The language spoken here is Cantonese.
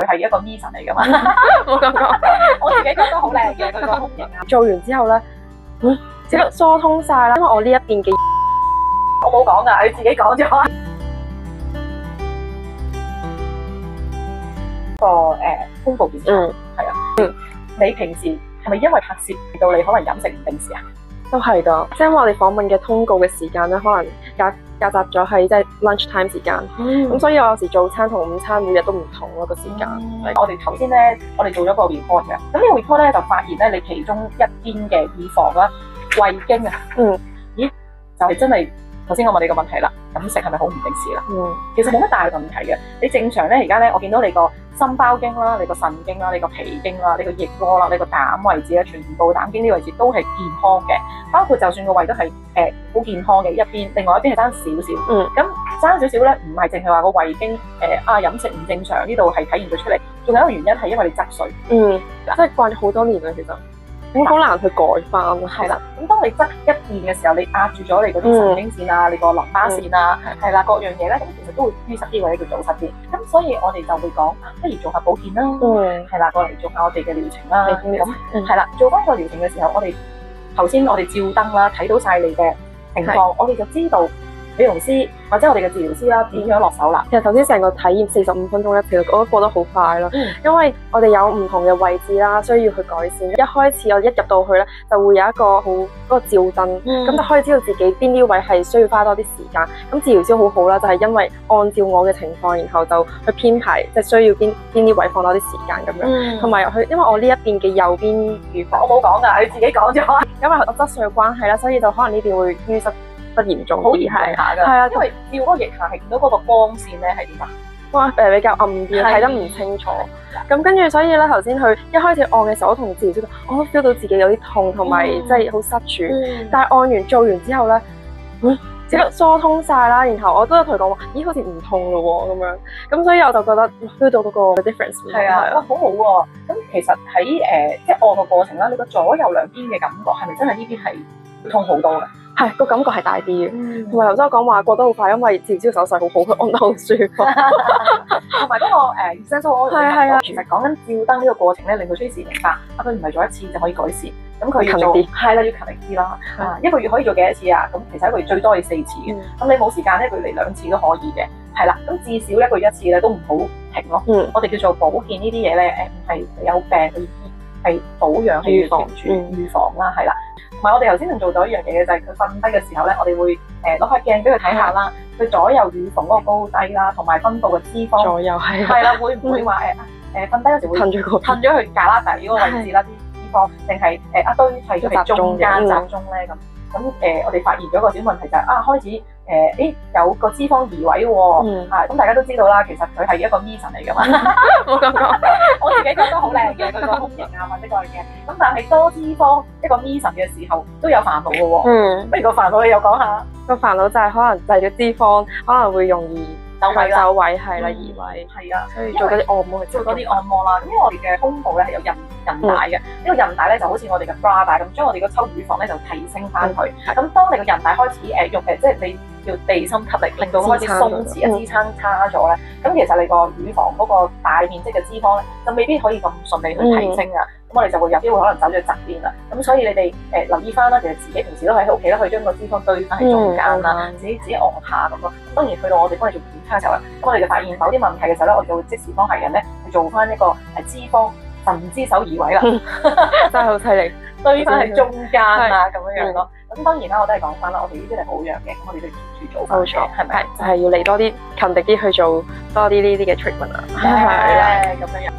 佢係一個 Mi 神嚟噶嘛，冇咁講。我自己覺得好靚嘅佢個胸型啊。做完之後咧，即刻疏通晒啦，因為我呢一邊嘅我冇講噶，佢自己講咗。個胸部檢查係啊，你平時係咪因為拍攝令到你可能飲食唔定時啊？都係㗎，即係因為我哋訪問嘅通告嘅時間咧，可能夾雜咗喺即係 lunch time 時間，咁所以我有時早餐同午餐每日都唔同咯個時間。我哋頭先咧，我哋做咗個 report 嘅，咁呢個 report 咧就發現咧，你其中一邊嘅乳房啦、胃經啊，咦，就係真係頭先我問你個問題啦，飲食係咪好唔定時啦？其實冇乜大問題嘅，你正常咧而家咧，我見到你個心包經啦、你個腎經啦、你個脾經啦、你個翼窩啦、你個膽位置咧，全部膽經呢個位置都係健康嘅，包括就算個胃都係好健康嘅一邊，另外一邊係爭少少。咁爭少少咧，唔係淨係話個胃經飲食唔正常呢度係體現咗出嚟，仲有一個原因係因為你側睡。即係慣咗好多年啦，其實咁好難去改翻。係啦，咁當你側一邊嘅時候，你壓住咗你嗰啲神經線啊、你個淋巴線啊，係啦，各樣嘢咧，咁其實都會淤塞啲或者叫阻塞啲。咁所以我哋就會講，不如做下保健啦，係啦，過嚟做下我哋嘅療程啦。咁係啦，做翻個療程嘅時候，我哋頭先我哋照燈啦，睇到晒你嘅情況，我哋就知道美容師或者我哋嘅治療師啦點樣落手啦。其實頭先成個體驗45分鐘咧，其實我都過得好快咯，因為我哋有唔同嘅位置啦，需要去改善。一開始我一入到去咧，就會有一個好嗰個照燈，咁就可以知道自己邊啲位係需要花多啲時間。咁治療師好好啦，就係因為按照我嘅情況，然後就去編排，即係需要邊啲位放多啲時間咁樣。同埋佢，因為我呢一邊嘅右邊乳房，我冇講噶，佢自己講咗。因為我側睡嘅關係啦，所以就可能呢邊會淤塞得嚴重啲，係下㗎。係啊，因為照嗰個腋下係見到嗰個光線咧係點啊？哇，比較暗啲，睇得唔清楚。咁跟住，所以咧頭先佢一開始按嘅時候，我同治療師我都 feel 到自己有啲痛，同埋即係好塞住。但係按完做完之後咧，即刻疏通晒啦。然後我都有同佢講話，咦，好似唔痛咯喎咁樣。咁所以我就覺得 feel 到嗰個 difference。係啊，哇，好好喎。咁其實喺即係按個過程啦，你個左右兩邊嘅感覺係咪真係呢邊係痛好多嘅？係個感覺係大啲嘅，同埋頭先我講話過得好快，因為治療師手勢好好，佢按得好舒服。同埋嗰個essential oil，其實講緊照燈呢個過程咧，令到崔氏明白，佢唔係做一次就可以改善，咁佢要做係啦，要勤力啲啦。一個月可以做幾多次啊？咁其實一個月最多要4次嘅。咁你冇時間咧，佢嚟2次都可以嘅。係啦，咁至少一個月1次咧都唔好停咯。我哋叫做保健呢啲嘢咧，唔係有病去醫，係保養去預防啦，係啦。同埋我哋頭先仲做到一樣嘢嘅就係佢瞓低嘅時候咧，我哋會攞塊鏡俾佢睇下啦，佢左右乳房嗰個高低啦，同埋分布嘅脂肪左右係啦，會唔會話瞓低嗰時會褪咗去胳肋底嗰個位置啦啲脂肪，定係一堆係喺中間集中咧咁？咁我哋發現咗個小問題就係開始有個脂肪移位喎，咁大家都知道啦，其實佢係一個 Mi 神嚟噶嘛，冇咁講，我自己覺得好靚嘅佢個胸型啊或者嗰樣嘢，咁但係多脂肪一個 Mi 神嘅時候都有煩惱嘅喎，不如個煩惱你又講下。個煩惱就係可能滯咗脂肪，可能會容易走位係啦，移位係啊，所以做多啲按摩，做多啲按摩啦。咁因為我哋嘅胸部咧係有韌帶嘅，呢個韌帶咧就好似我哋嘅 bra 帶咁，將我哋個抽乳房咧就提升翻去。咁當你個韌帶開始用即係你叫地心吸力，令到開始鬆弛支撐差咗咧，咁其實你個乳房嗰個大面積嘅脂肪咧就未必可以咁順利去提升啊。咁我哋就會有機會可能走咗去側邊啦。咁所以你哋留意翻啦，其實自己平時都喺屋企咧，可以將個脂肪堆翻喺中間啦，自己按下咁咯。當然去到我哋幫你做檢查嘅時候咧，咁我哋就發現某啲問題嘅時候咧，我哋就會即時幫客人咧去做翻一個脂肪神之手移位啦，真係好犀利，堆翻喺中間啊咁樣咯。咁當然啦，我都係講翻啦，我哋呢啲係保養嘅，咁我哋都 keep 住做翻嘅，係咪？就係要嚟多啲勤力啲去做多啲呢啲嘅 treatment 啊，係咁樣。